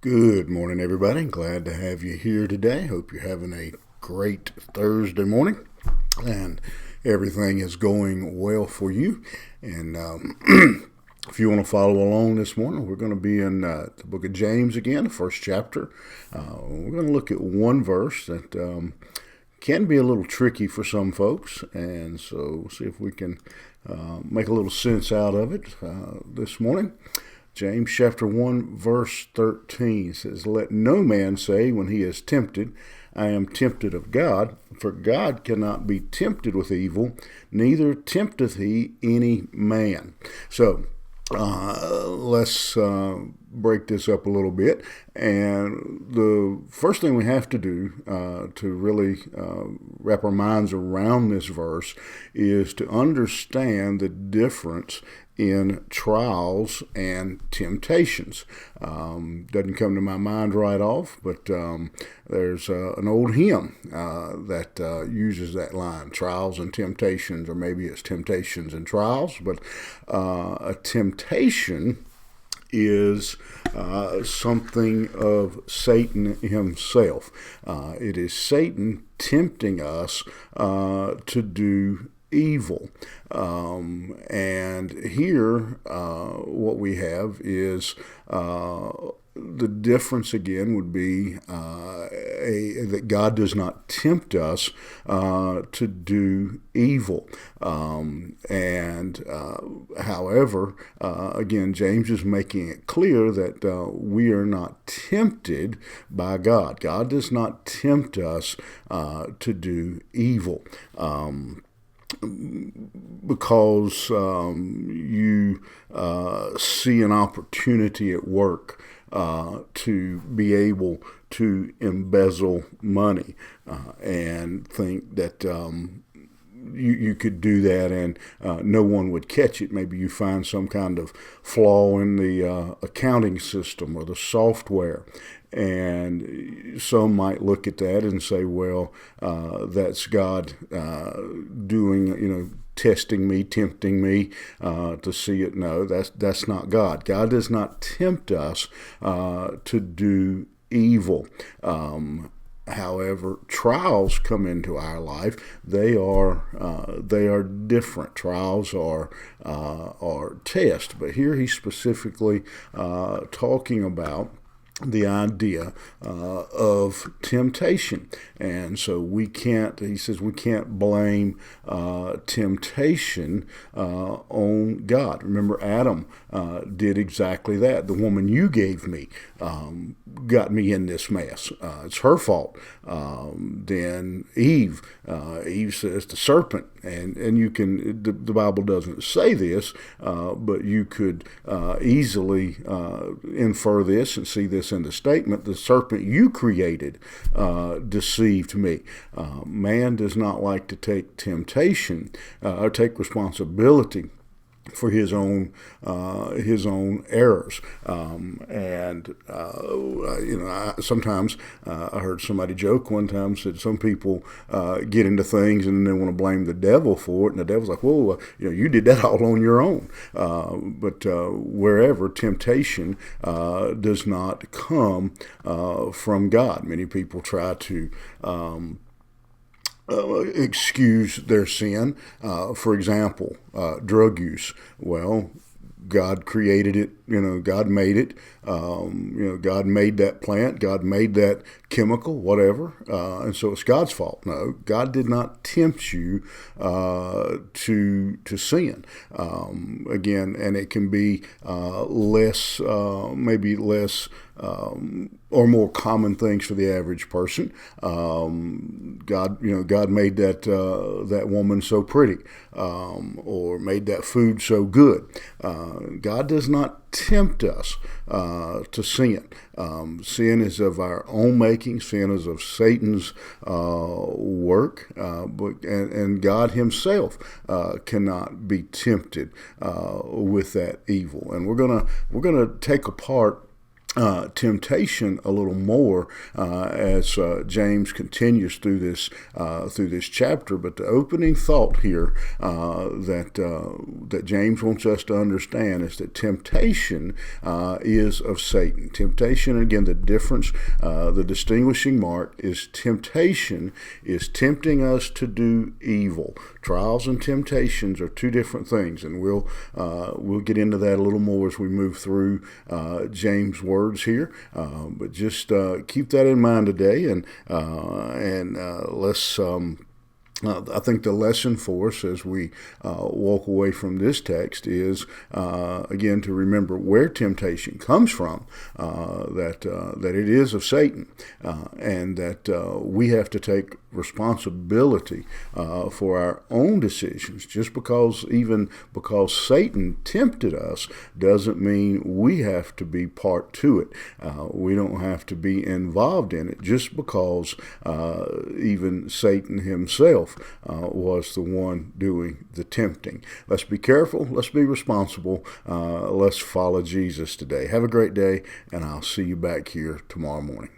Good morning, everybody. Glad to have you here today. Hope you're having a great Thursday morning and everything is going well for you. And if you want to follow along this morning, we're going to be in the book of James again, the first chapter. We're going to look at one verse that can be a little tricky for some folks, and so we'll see if we can make a little sense out of it this morning. James chapter 1 verse 13 says, "Let no man say when he is tempted, I am tempted of God, for God cannot be tempted with evil, neither tempteth he any man." So let's break this up a little bit. And the first thing we have to do to really wrap our minds around this verse is to understand the difference in trials and temptations. Doesn't come to my mind right off, but there's an old hymn that uses that line, trials and temptations, or maybe it's temptations and trials, but a temptation is something of Satan himself. It is Satan tempting us to do evil. And here what we have is the difference again would be that God does not tempt us to do evil. However, again, James is making it clear that we are not tempted by God. God does not tempt us to do evil. Because you see an opportunity at work to be able to embezzle money and think that you could do that and no one would catch it. Maybe you find some kind of flaw in the accounting system or the software. And some might look at that and say, well, that's God doing, testing me, tempting me to see it. No, that's not God. God does not tempt us to do evil. However, trials come into our life. They are different. Trials are tests. But here he's specifically talking about the idea of temptation. And so he says we can't blame temptation on God. Remember, Adam did exactly that. The woman you gave me got me in this mess. It's her fault. Then Eve says the serpent, and you can, the Bible doesn't say this, but you could easily infer this and see this in the statement, the serpent you created deceived me. Man does not like to take temptation or take responsibility for his own errors, sometimes I heard somebody joke one time, said some people get into things and then they want to blame the devil for it, and the devil's like, well, you did that all on your own. But wherever temptation does not come from God, many people try to excuse their sin. For example, drug use. Well, God created it, God made it, God made that plant, God made that chemical, whatever, and so it's God's fault. No, God did not tempt you to sin. Again, and it can be maybe less or more common things for the average person. God made that woman so pretty, or made that food so good. God does not tempt us to sin. Sin is of our own making. Sin is of Satan's work, and God Himself cannot be tempted with that evil. And we're gonna take apart temptation a little more as James continues through this chapter. But the opening thought here that James wants us to understand is that temptation is of Satan. Temptation, again, the difference, the distinguishing mark is temptation is tempting us to do evil. Trials and temptations are two different things, and we'll get into that a little more as we move through James' words here, but just keep that in mind today, and let's. I think the lesson for us as we walk away from this text is, again, to remember where temptation comes from, that it is of Satan, and that we have to take responsibility for our own decisions. Just because Satan tempted us doesn't mean we have to be part to it. We don't have to be involved in it just because even Satan himself was the one doing the tempting. Let's be careful. Let's be responsible. Let's follow Jesus today. Have a great day, and I'll see you back here tomorrow morning.